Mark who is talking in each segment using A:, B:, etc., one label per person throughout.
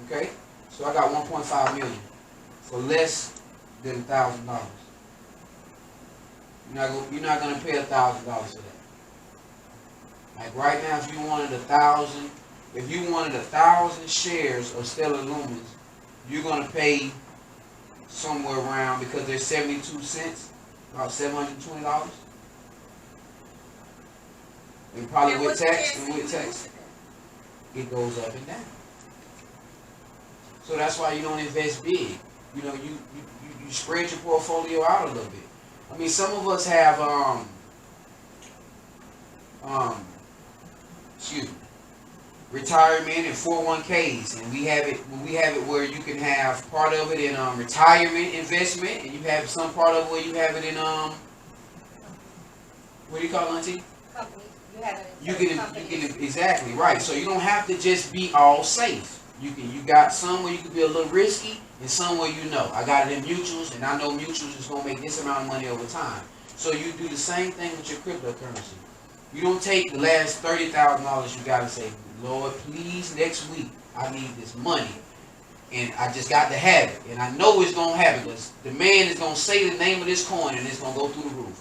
A: Okay, so I got 1.5 million for less than $1,000. You're not gonna pay $1,000 for that. Like right now, if you wanted 1,000 shares of Stellar Lumens, you're gonna pay somewhere around, because there's 72 cents, about $720. And probably with tax, it goes up and down. So that's why you don't invest big. You know, you spread your portfolio out a little bit. I mean, some of us have retirement and 401ks, and we have it where you can have part of it in retirement investment, and you have some part of it where you have it in what do you call it, Auntie?
B: Company. You
A: can exactly right. So you don't have to just be all safe. You got some where you can be a little risky, and some where I got it in mutuals, and I know mutuals is gonna make this amount of money over time. So you do the same thing with your cryptocurrency. You don't take the last $30,000 you got and say, Lord, please, next week I need this money, and I just got to have it, and I know it's gonna happen because the man is gonna say the name of this coin, and it's gonna go through the roof.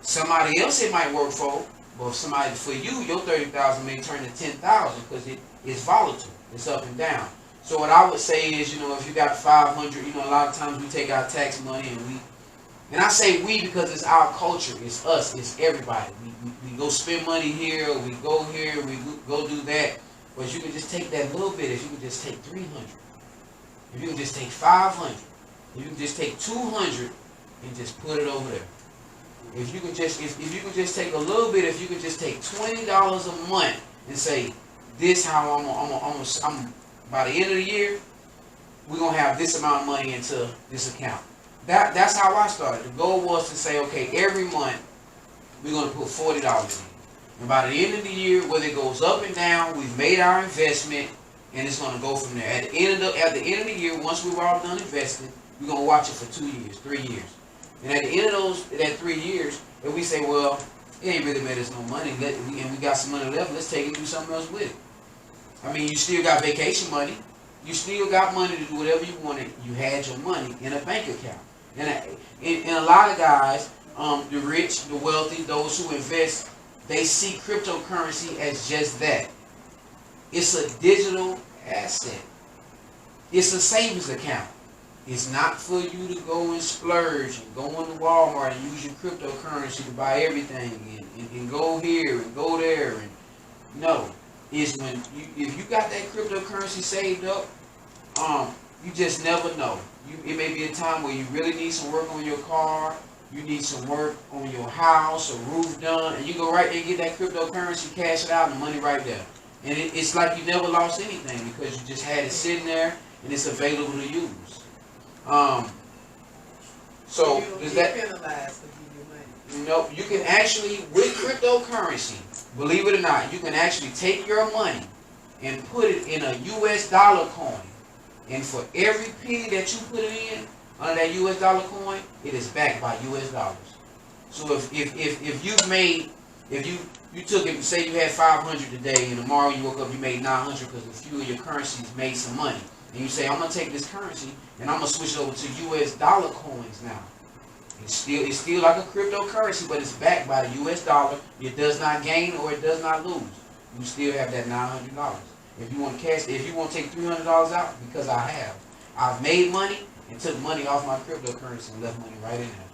A: Somebody else it might work for, but for you, your 30,000 may turn to 10,000 because it's volatile. It's up and down. So what I would say is, if you got 500, a lot of times we take our tax money and I say we because it's our culture, it's us, it's everybody. We go spend money here, we go here, we go do that. But you can just take that little bit. If you can just take 300, if you can just take 500, if you can just take 200 and just put it over there. If you can just take a little bit, if you can just take $20 a month and say, this how I'm by the end of the year, we're gonna have this amount of money into this account. That's how I started. The goal was to say, okay, every month we're gonna put $40 in. And by the end of the year, whether it goes up and down, we've made our investment, and it's gonna go from there. At the end of the year, once we're all done investing, we're gonna watch it for 2 years, 3 years. And at the end of that 3 years, if we say, well, it ain't really made us no money, and we got some money left, let's take it and do something else with it. I mean, you still got vacation money. You still got money to do whatever you wanted. You had your money in a bank account. And a lot of guys, the rich, the wealthy, those who invest, they see cryptocurrency as just that. It's a digital asset. It's a savings account. It's not for you to go and splurge and go into Walmart and use your cryptocurrency to buy everything and go here and go there. And no, it's when if you got that cryptocurrency saved up, you just never know. It may be a time where you really need some work on your car, you need some work on your house, a roof done, and you go right there and get that cryptocurrency, cash it out, and the money right there. And it's like you never lost anything because you just had it sitting there and it's available to use. So does that? No, you can actually, with cryptocurrency, believe it or not, you can actually take your money and put it in a US dollar coin. And for every penny that you put it in under that US dollar coin, it is backed by US dollars. So if you took it, say you had 500 today, and tomorrow you woke up you made 900 because a few of your currencies made some money, and you say, I'm gonna take this currency and I'm gonna switch it over to US dollar coins now. It's still like a cryptocurrency, but it's backed by the US dollar. It does not gain or it does not lose. You still have that $900. If you want to cash, if you want to take $300 out, because I've made money and took money off my cryptocurrency and left money right in there.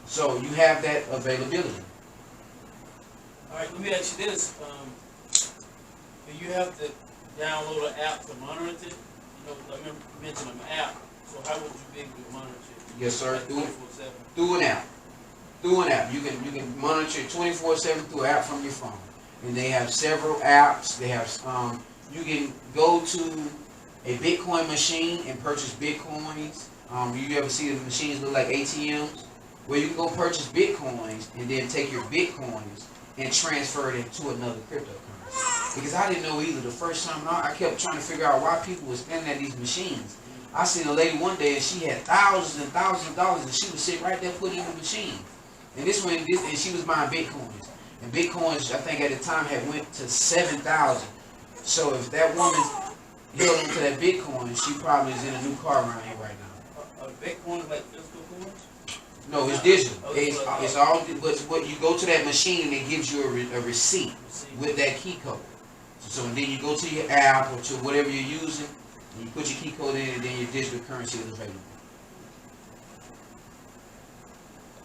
A: So you have that availability.
C: All right, let me ask you this: do you have to download an app to monitor it? I remember you mentioned an app. So how would you be able to monitor it?
A: Yes, sir.
C: Like
A: Through an app. Through an app. You can monitor it 24/7 through an app from your phone. And they have several apps. They have you can go to a Bitcoin machine and purchase Bitcoins. You ever see the machines look like ATMs? Where you can go purchase Bitcoins and then take your Bitcoins and transfer it into another cryptocurrency. Because I didn't know either. The first time I kept trying to figure out why people were spending at these machines. I seen a lady one day and she had thousands and thousands of dollars and she would sit right there putting in the machine. And and she was buying Bitcoins. And Bitcoins, I think at the time, had went to 7,000. So if that woman held onto that Bitcoin, she probably is in a new car around here right now.
C: Bitcoin is like physical coins?
A: No, it's digital. It's all. But you go to that machine and it gives you a receipt with that key code. So then you go to your app or to whatever you're using, and you put your key code in, and then your digital currency is available.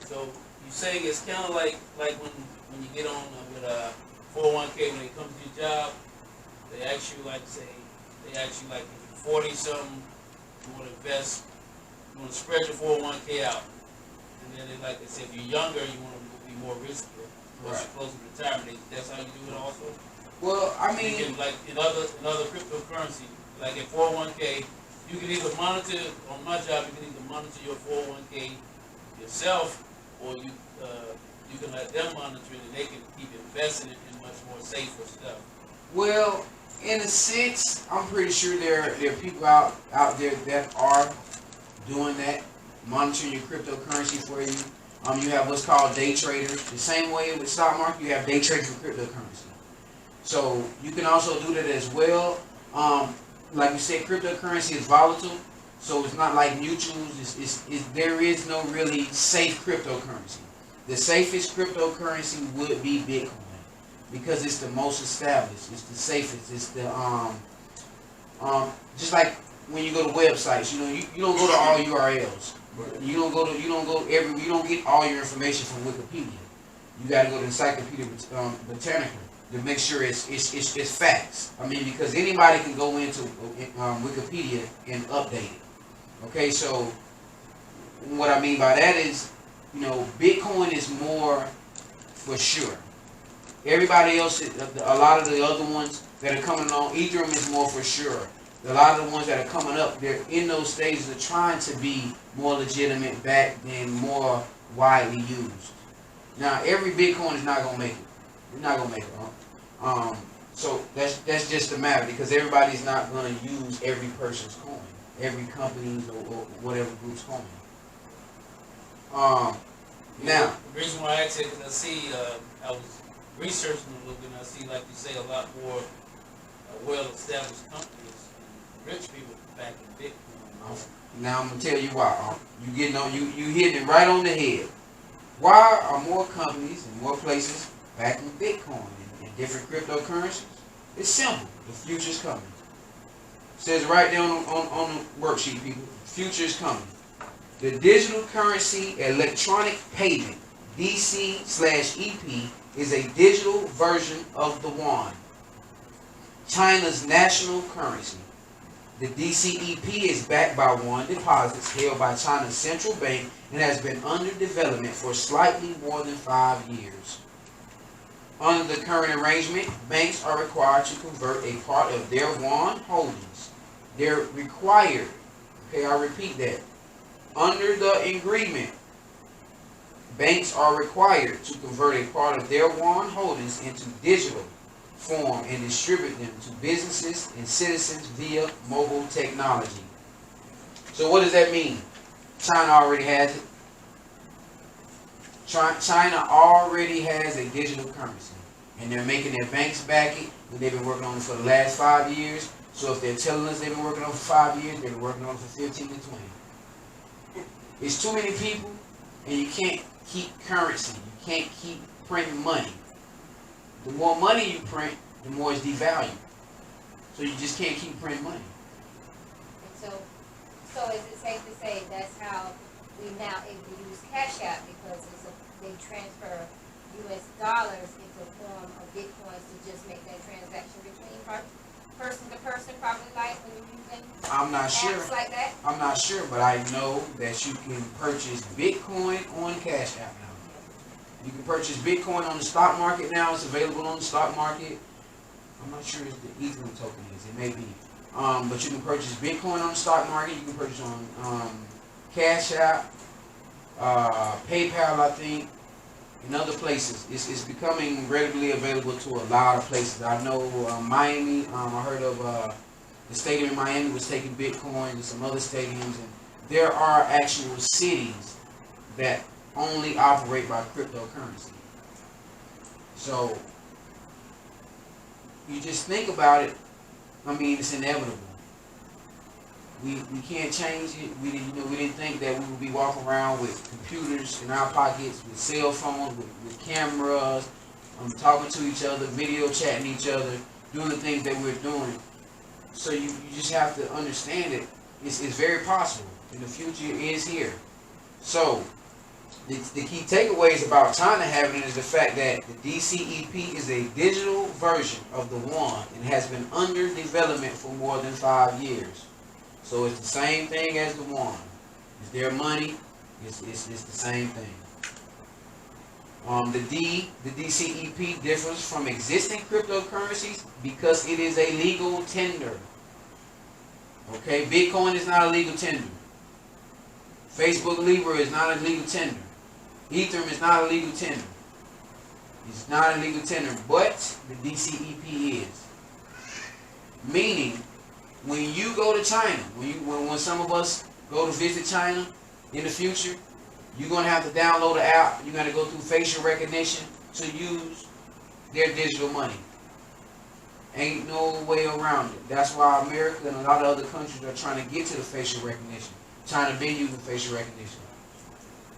C: So you saying it's kind of like when you get on with a 401k when it comes to your job, they ask you like if you're 40 something, you want to invest, you want to spread your 401k out, and then they say if you're younger, you want to be more riskier. Once you're close to retirement, that's how you do it also.
A: Well, I mean,
C: you can, like in other cryptocurrency, like in 401k, you can either monitor. On my job, you can either monitor your 401k yourself, or you can let them monitor it, and they can keep investing it in much more safer stuff.
A: Well, in a sense, I'm pretty sure there are people out there that are doing that, monitoring your cryptocurrency for you. You have what's called day traders. The same way with stock market, you have day traders for cryptocurrency. So you can also do that as well. Like you said, cryptocurrency is volatile, so it's not like mutuals. There is no really safe cryptocurrency. The safest cryptocurrency would be Bitcoin because it's the most established. It's the safest. It's the just like when you go to websites, you don't go to all URLs. You don't get all your information from Wikipedia. You got to go to Encyclopedia Britannica to make sure it's facts. I mean, because anybody can go into Wikipedia and update it. Okay, so what I mean by that is, Bitcoin is more for sure. Everybody else, a lot of the other ones that are coming along, Ethereum is more for sure. A lot of the ones that are coming up, they're in those stages of trying to be more legitimate back and more widely used. Now, every Bitcoin is not gonna make it. You're not gonna make it. So that's just a matter because everybody's not gonna use every person's coin, every company's or whatever group's coin. Now,
C: the reason why I asked it is I see I was researching a little bit, and I see, like you say, a lot more well-established companies, and rich people back in Bitcoin.
A: Now I'm gonna tell you why. You hitting it right on the head. Why are more companies and more places backing Bitcoin and different cryptocurrencies? It's simple. The future's coming. It says right there on the worksheet, people. The future's coming. The digital currency electronic payment, DC/EP, is a digital version of the yuan, China's national currency. The DCEP is backed by yuan deposits held by China's central bank and has been under development for slightly more than 5 years. Under the current arrangement, banks are required to convert a part of their yuan holdings. They're required, okay, I repeat that. Under the agreement, banks are required to convert a part of their yuan holdings into digital form and distribute them to businesses and citizens via mobile technology. So what does that mean? China already has it. China already has a digital currency, and they're making their banks back it, and they've been working on it for the last 5 years. So if they're telling us they've been working on it for 5 years, they've been working on it for 15 to 20. It's too many people, and you can't keep currency. You can't keep printing money. The more money you print, the more it's devalued. So you just can't keep printing money.
B: And so is it safe to say that's how we now able to use Cash App because they transfer U.S. dollars into the form of Bitcoins to just make that transaction between person to person, probably like when you're using
A: I'm not sure.
B: apps like that?
A: I'm not sure, but I know that you can purchase Bitcoin on Cash App now. You can purchase Bitcoin on the stock market now. It's available on the stock market. I'm not sure if the Ethereum token is. It may be. But you can purchase Bitcoin on the stock market. You can purchase on Cash App, PayPal, I think, and other places. It's becoming readily available to a lot of places. I know Miami. I heard of the stadium in Miami was taking Bitcoin and some other stadiums. And there are actual cities that only operate by cryptocurrency. So you just think about it. I mean, it's inevitable. we can't change it. We didn't think that we would be walking around with computers in our pockets, with cell phones, with cameras, talking to each other, video chatting each other, doing the things that we're doing. So you just have to understand it. It's very possible, and the future is here. So the key takeaways about China having it is the fact that the DCEP is a digital version of the yuan and has been under development for more than 5 years. So it's the same thing as the yuan. It's their money. It's the same thing. The DCEP differs from existing cryptocurrencies because it is a legal tender. Okay, Bitcoin is not a legal tender. Facebook Libra is not a legal tender. Ethereum is not a legal tender. It's not a legal tender, but the DCEP is. Meaning, when you go to China, when some of us go to visit China in the future, you're going to have to download an app. You're going to go through facial recognition to use their digital money. Ain't no way around it. That's why America and a lot of other countries are trying to get to the facial recognition. China been using facial recognition.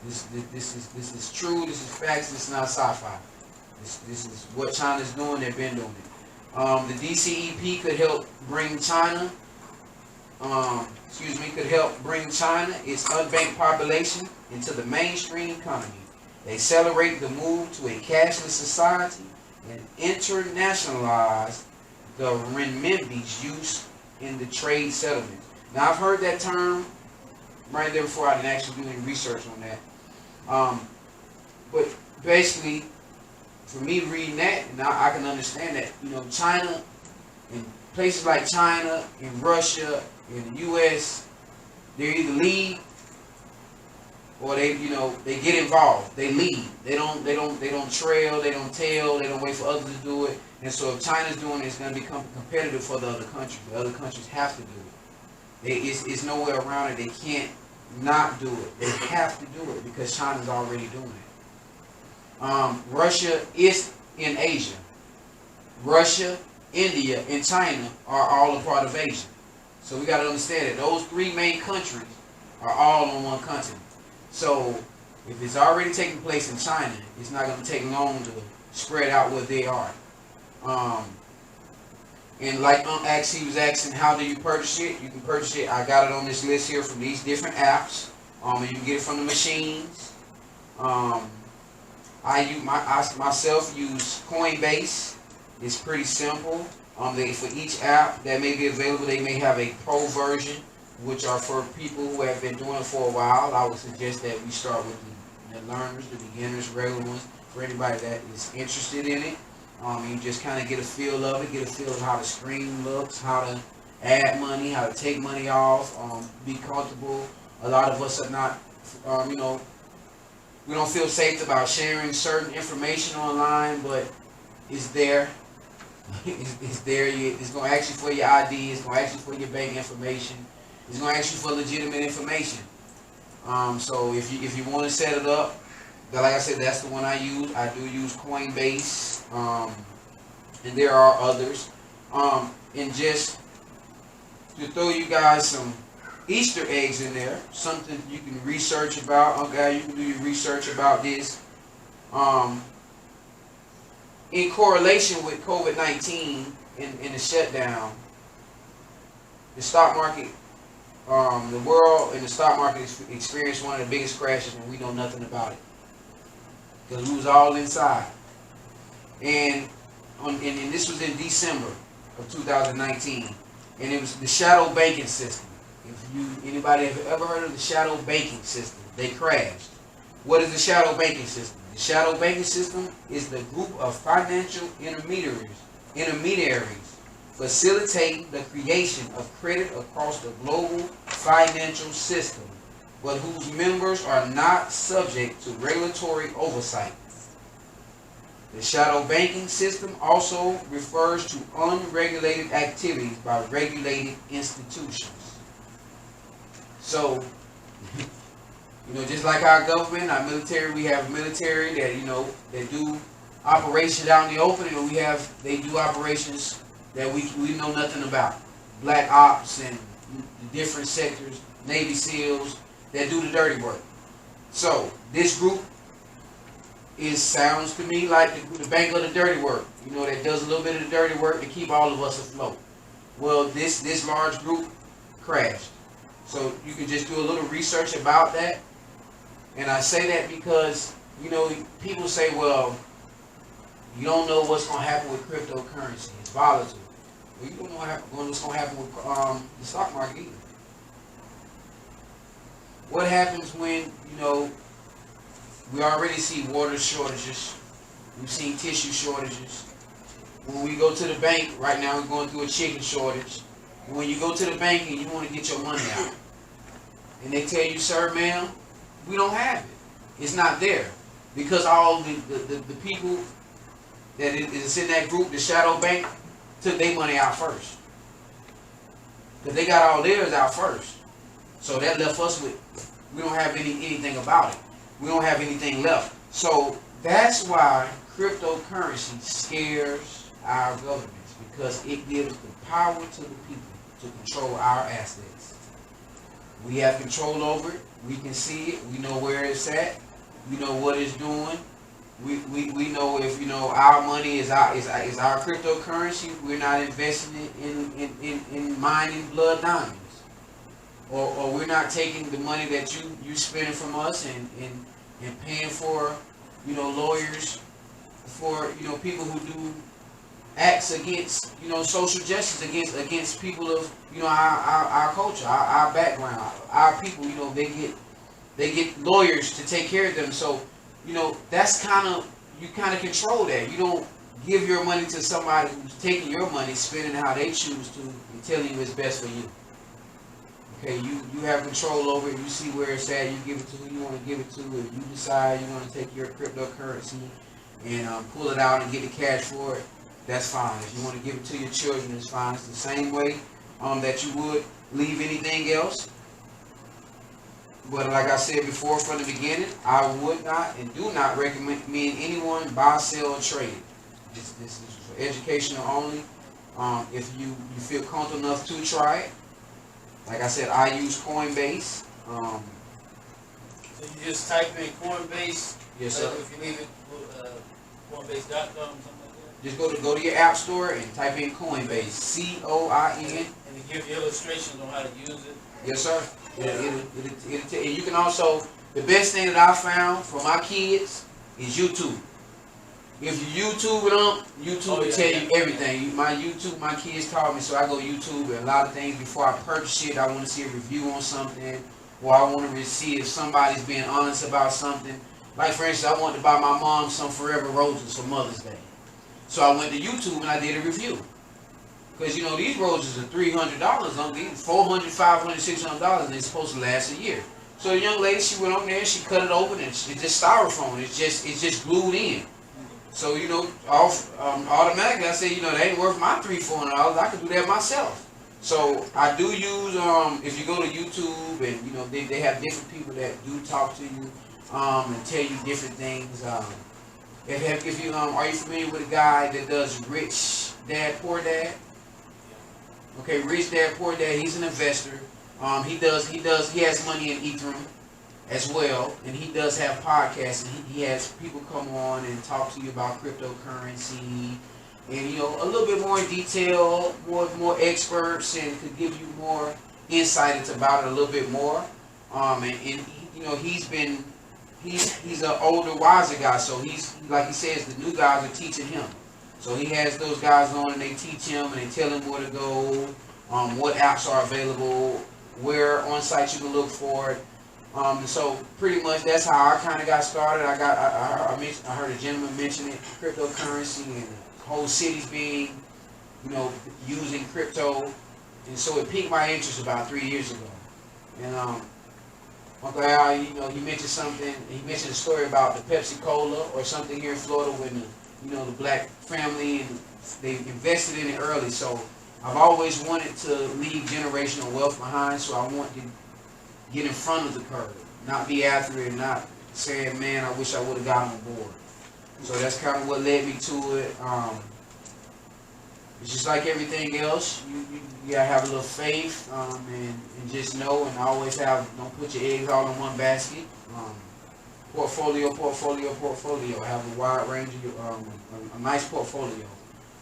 A: This is true. This is facts. This is not sci-fi. This is what China's doing. They've been doing it. The DCEP could help bring China. Could help bring China, its unbanked population, into the mainstream economy. They accelerate the move to a cashless society and internationalize the renminbi's use in the trade settlements. Now, I've heard that term right there before. I didn't actually do any research on that. But basically, for me reading that, and I can understand that, China, in places like China, in Russia, in the U.S., they either lead or they get involved. They lead. They don't trail. They don't tell. They don't wait for others to do it. And so if China's doing it, it's going to become competitive for the other countries. The other countries have to do it. It's no way around it. They can't not do it. They have to do it because China's already doing it. Russia is in Asia. Russia, India, and China are all a part of Asia. So we got to understand that those three main countries are all on one continent. So if it's already taking place in China, it's not going to take long to spread out where they are. And like he was asking, how do you purchase it? You can purchase it. I got it on this list here from these different apps. And you can get it from the machines. I myself use Coinbase. It's pretty simple. For each app that may be available, they may have a pro version, which are for people who have been doing it for a while. I would suggest that we start with the learners, the beginners, regular ones. For anybody that is interested in it, you just kind of get a feel of it, get a feel of how the screen looks, how to add money, how to take money off, be comfortable. A lot of us are not, we don't feel safe about sharing certain information online, but it's there. It's there. It's going to ask you for your ID. It's going to ask you for your bank information. It's going to ask you for legitimate information. So if you want to set it up, like I said, that's the one I use. I do use Coinbase, and there are others. And just to throw you guys some Easter eggs in there, something you can research about. Okay, you can do your research about this. In correlation with COVID-19 and the shutdown, the stock market, the world and the stock market experienced one of the biggest crashes, and we know nothing about it because we was all inside. And this was in December of 2019, and it was the shadow banking system. If anybody have ever heard of the shadow banking system, they crashed. What is the shadow banking system? The shadow banking system is the group of financial intermediaries facilitating the creation of credit across the global financial system, but whose members are not subject to regulatory oversight. The shadow banking system also refers to unregulated activities by regulated institutions. So, just like our government, our military, we have military that, that do operations out in the open, and they do operations that we know nothing about. Black ops and, the different sectors, Navy SEALs, that do the dirty work. So this group sounds to me like the bank of the dirty work, that does a little bit of the dirty work to keep all of us afloat. Well, this large group crashed. So you can just do a little research about that. And I say that because, people say, well, you don't know what's going to happen with cryptocurrency. It's volatile. Well, you don't know what's going to happen with the stock market either. What happens when, we already see water shortages. We've seen tissue shortages. When we go to the bank, right now we're going through a chicken shortage. And when you go to the bank and you want to get your money out, and they tell you, sir, ma'am, we don't have it. It's not there. Because all the people that is in that group, the shadow bank, took their money out first. Because they got all theirs out first. So that left us with, we don't have anything about it. We don't have anything left. So that's why cryptocurrency scares our governments, because it gives the power to the people to control our assets. We have control over it. We can see it. We know where it's at. We know what it's doing. We know if our money is our cryptocurrency. We're not investing it in mining blood diamonds, or we're not taking the money that you spending from us and paying for lawyers for people who do acts against social justice against people of our culture, our background, our people. They get lawyers to take care of them. So that's you kind of control that. You don't give your money to somebody who's taking your money, spending it how they choose to, and telling you it's best for you. Okay, you have control over it. You see where it's at. You give it to who you want to give it to. If you decide you want to take your cryptocurrency and pull it out and get the cash for it, that's fine. If you want to give it to your children, it's fine. It's the same way that you would leave anything else. But like I said before from the beginning, I would not and do not recommend anyone buy, sell, or trade. This is for educational only. If you feel comfortable enough to try it, like I said, I use Coinbase.
C: So you just type in Coinbase.
A: Yes, sir.
C: If you leave it, Coinbase.com, something like that.
A: Just go to your app store and type in Coinbase, COIN.
C: And it gives you illustrations on how to use it.
A: Yes, sir. And you can also, the best thing that I found for my kids is YouTube. If you YouTube them, YouTube will tell you everything. My kids taught me, so I go YouTube and a lot of things before I purchase it. I want to see a review on something, or I want to see if somebody's being honest about something. Like for instance, I wanted to buy my mom some Forever Roses for Mother's Day. So I went to YouTube and I did a review. Because these roses are $300, $400, $500, $600, and they're supposed to last a year. So the young lady, she went on there, she cut it open, and it's just styrofoam. It's just glued in. So automatically I say, that ain't worth my $300-400. I could do that myself. So I do use if you go to YouTube and they have different people that do talk to you and tell you different things. If you are you familiar with a guy that does Rich Dad Poor Dad? Okay, Rich Dad Poor Dad. He's an investor. He has money in Ethereum as well, and he does have podcasts, and he has people come on and talk to you about cryptocurrency, and a little bit more in detail, more experts, and could give you more insight about it a little bit more. And he's an older, wiser guy, so he's, like he says, the new guys are teaching him. So he has those guys on and they teach him and they tell him where to go, what apps are available, where on site you can look for it. So pretty much that's how I kind of got started. I heard a gentleman mention it, cryptocurrency, and whole cities being, using crypto, and so it piqued my interest about 3 years ago. And Uncle Al, he mentioned something. He mentioned a story about the Pepsi Cola or something here in Florida when the black family, and they invested in it early. So I've always wanted to leave generational wealth behind. So I want to get in front of the curve, not be after it, not saying, man, I wish I would have gotten on board. So that's kind of what led me to it. it's just like everything else. You gotta have a little faith, and just know, and always don't put your eggs all in one basket. Portfolio. Have a wide range of a nice portfolio,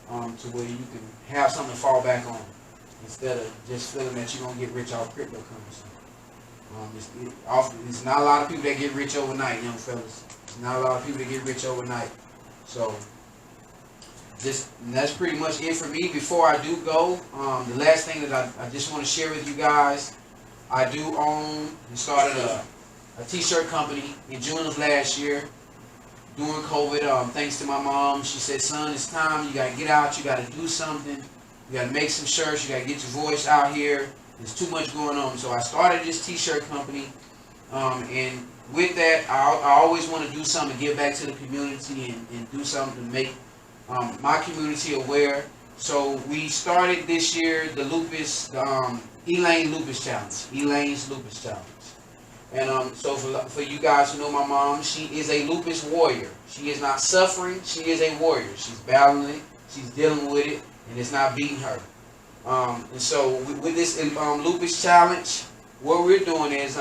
A: to where you can have something to fall back on instead of just feeling that you're gonna get rich off cryptocurrency. It's not a lot of people that get rich overnight, young fellas. It's not a lot of people that get rich overnight. So that's pretty much it for me. Before I do go, the last thing that I just want to share with you guys, I do own and started a t-shirt company in June of last year during COVID. Thanks to my mom, she said, "Son, it's time. You gotta get out. You gotta do something. You gotta make some shirts. You gotta get your voice out here. There's too much going on." So I started this t-shirt company, and with that, I always want to do something to give back to the community and do something to make my community aware. So we started this year the Elaine Lupus Challenge. Elaine's Lupus Challenge. And so for you guys who know my mom, she is a lupus warrior. She is not suffering. She is a warrior. She's battling it. She's dealing with it, and it's not beating her. And so with this lupus challenge, what we're doing is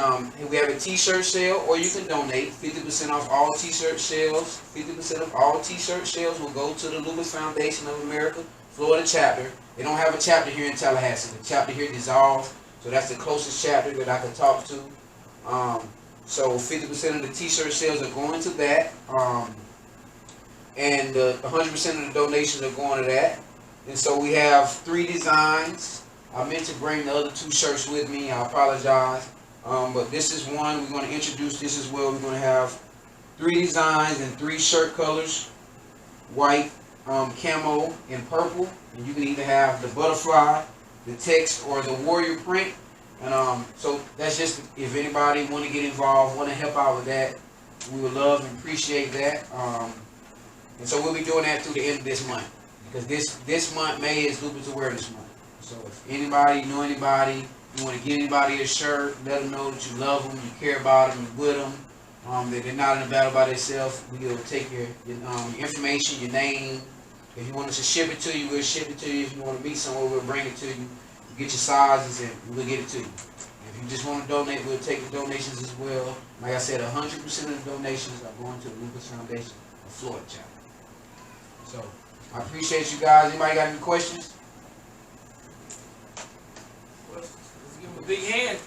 A: we have a t-shirt sale, or you can donate 50% off all t-shirt sales. 50% of all t-shirt sales will go to the Lupus Foundation of America, Florida chapter. They don't have a chapter here in Tallahassee. The chapter here dissolved, so that's the closest chapter that I can talk to. So 50% of the t-shirt sales are going to that, and 100% of the donations are going to that. And so we have 3 designs. I meant to bring the other 2 shirts with me. I apologize. But this is one. We're going to introduce this as well. We're going to have 3 designs and 3 shirt colors: white, camo, and purple. And you can either have the butterfly, the text, or the warrior print. And so that's just, if anybody want to get involved, want to help out with that, we would love and appreciate that. And so we'll be doing that through the end of this month, because this month, May, is Lupus Awareness Month. So if anybody, know anybody, you want to get anybody a shirt, let them know that you love them, you care about them, you're with them, that they're not in a battle by themselves. We'll take your information, your name. If you want us to ship it to you, we'll ship it to you. If you want to meet somewhere, we'll bring it to you. Get your sizes and we'll get it to you. If you just want to donate, we'll take the donations as well. Like I said, 100% of the donations are going to the Lupus Foundation of Florida chapter. So I appreciate you guys. Anybody got any questions?
C: Let's give them a big hand.